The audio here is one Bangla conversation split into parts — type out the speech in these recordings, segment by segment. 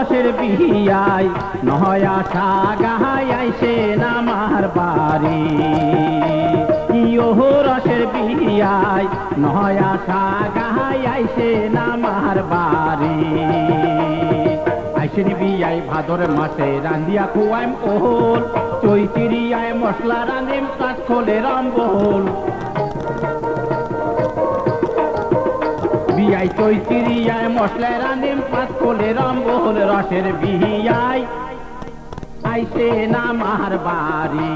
রসের বিহিয়ায় নহয় আশা গাহাই আইসে নামার বাড়ি রসের বিহিয়ায় নহয় আশা গাহাই আইসে নামার বাড়ি আইসের বিয়াই ভাদর মাসে রান্দিয়া খুয়াইম ওহল চৈতিরিয়ায় মশলা রান্দিম কাঠ খোলে রামবহল বিয়াই চৈতিরিয়ায় মশলা রান্দিম পাঁচ কোলে রম্বল রসের বিহিয়ায় আইসে নামার বাড়ি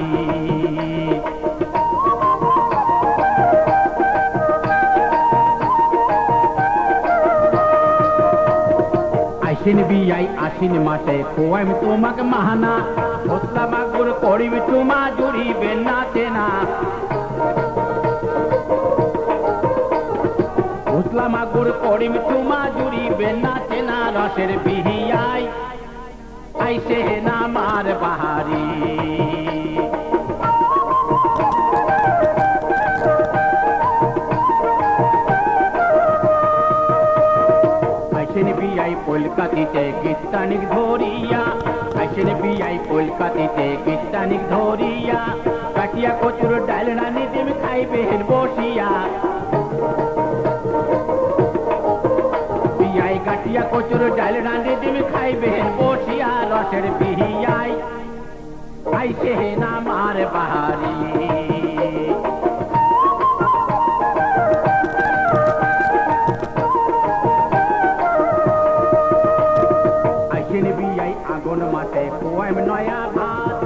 আইসিন বিয়াই আশ্বিন মাসে খোয়াইম তোমাক মাহানা মশলা মাগুর করিবি তোমা জুড়িবে না চেনা মাগুর করিম তোমা জুড়িবে না চেনা রসের বিহিয়ায় আইসে নামার বাহারি আইসেন বিয়াই কলকাতিতে গীতানিক ধরিয়া আইসেন বিয়াই কলকাতিতে গীতানিক ধরিয়া কাটিয়া কচুর ডাল রানি দিম খাইবে বসিয়া কাটিয়া কচুর ডাল রাঁধে দিবি খাইবেন বসিয়া রসের বিহিয়ায় আইসে নামার বাহারি আইসেন বিয়াই আগুন মাঠে খোয়াইম নয়া ভাত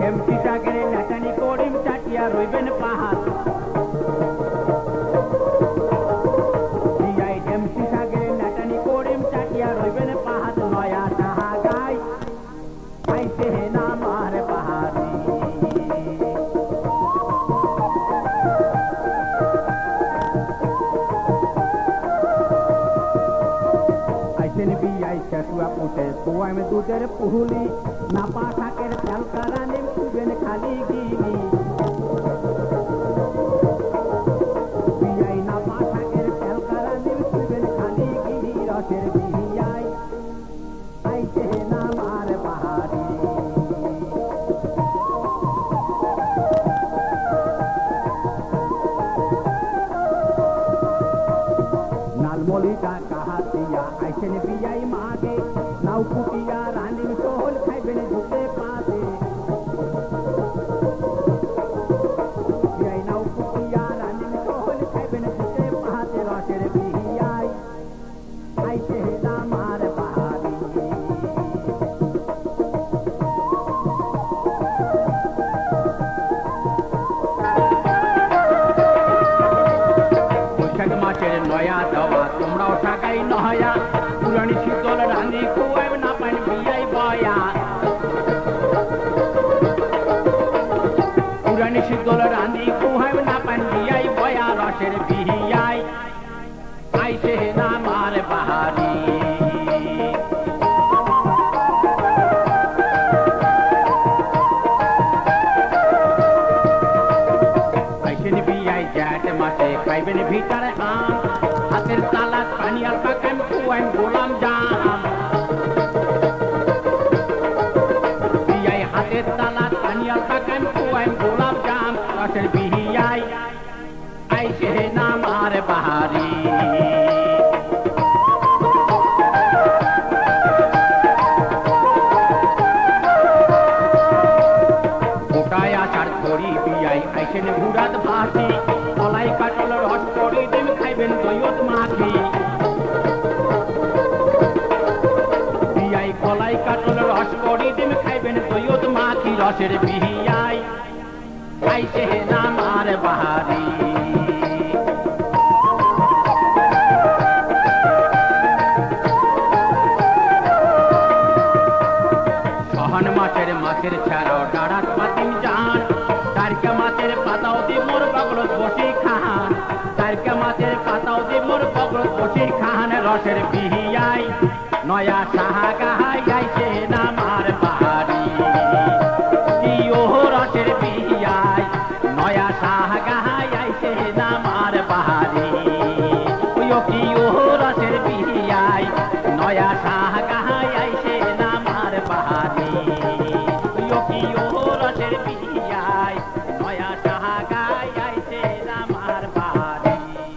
এমপি সাগরে নাচানি করিম চাটিয়া রইবেন পাহাড় খোয়াইম দুধের পুহুলি নাপা শাকের চালকা রানিম খুবেন খালি গিলি বিয়াই নাপা শাকের চালকা রানিম খুবেন খালি গিলি রসের বিহিয়ায় আইসে নামার বাহারি নালমলিটা কাহাতিয়া আইসেন বিয়াই মাগে নাও কুটিয়া রানিম সোহল খাইবেন ঢুকে পাতে বিয়াই নাও কুটিয়া রানিম সোহল খাইবেন ঢুকে পাতে রসের বিহিয়ায় আইসে নামার বাহারি বৈশাখ মাসের নয়া দেওয়া তোমরাও টাকাই নহয়া পুরানি শীতল রানি খুয়াইব না পাইন বিয়াই বয়া পুরানি শীতল রানি খুয়াইব না পাইন বিয়াই বয়া রসের বিহিয়ায় আইসে নামার বাহারি আইসেন বিয়াই জ্যাঠ মাসে খাইবেন ভিতর আম হাতের তালা পানিয়ার পাকাম খুয়াইম গোলাম জাম বিয়াই হাতের তালা পানিয়ার পাকাম খুয়াইম গোলাম জাম রসের বিহিয়ায় আইসে নামার বাহারি গোটায় আচার ধরি বিয়াই আইসেন ঘুরাত ভাসি কলাই কাটল রস করি দিন খাইবেন দৈয়ত মাখি বিয়াই কলাই কাটল রস করি দিন খাইবেন দৈয়ত মাখি রসের বিহিয়ায় আইসে নামার বাহারি সহন মাছের ছাড়াও ডাড়াত পাতিম জান তারকা মাছের পাতাও দি মোর বগলত বসি খান তারকা মাছের পাতাও দি মোর বগলত বসি খান রসের বিহিয়ায় নয়া সাহা গাহাই আইসে নাম